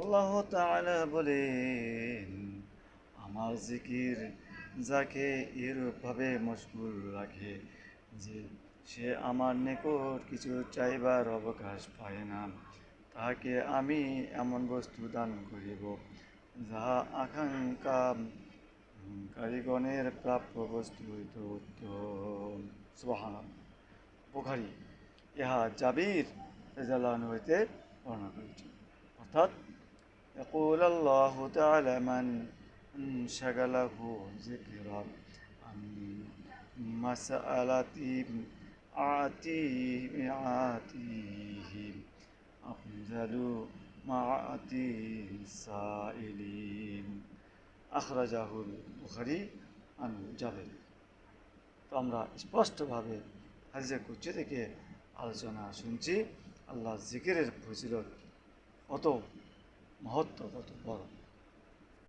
আল্লাহ তাআলা বলেন, আমার জিকির যাকে এরূপভাবে মশগুল রাখে যে সে আমার নিকট কিছু চাইবার অবকাশ পায় না, তাহাকে আমি এমন বস্তু দান করিব যাহা আকাঙ্ক্ষা কারিগণের প্রাপ্য বস্তু হইতে উত্তম। সুবহানাল্লাহ। বুখারী। ইহা জাবির রাদিয়াল্লাহু আনহু হইতে বর্ণনা করেছেন। অর্থাৎ يقول الله تعالى من شغله ذكرا عن مسألتي آتيه أفضل معاتي السائلين আখরাজাহুল বুখারী আন জাবের। তো আমরা স্পষ্টভাবে হাদিসের কুচ্ছি থেকে আলোচনা শুনছি আল্লাহ জিকিরের ফজিলত কত মহত্ব, কত বড়।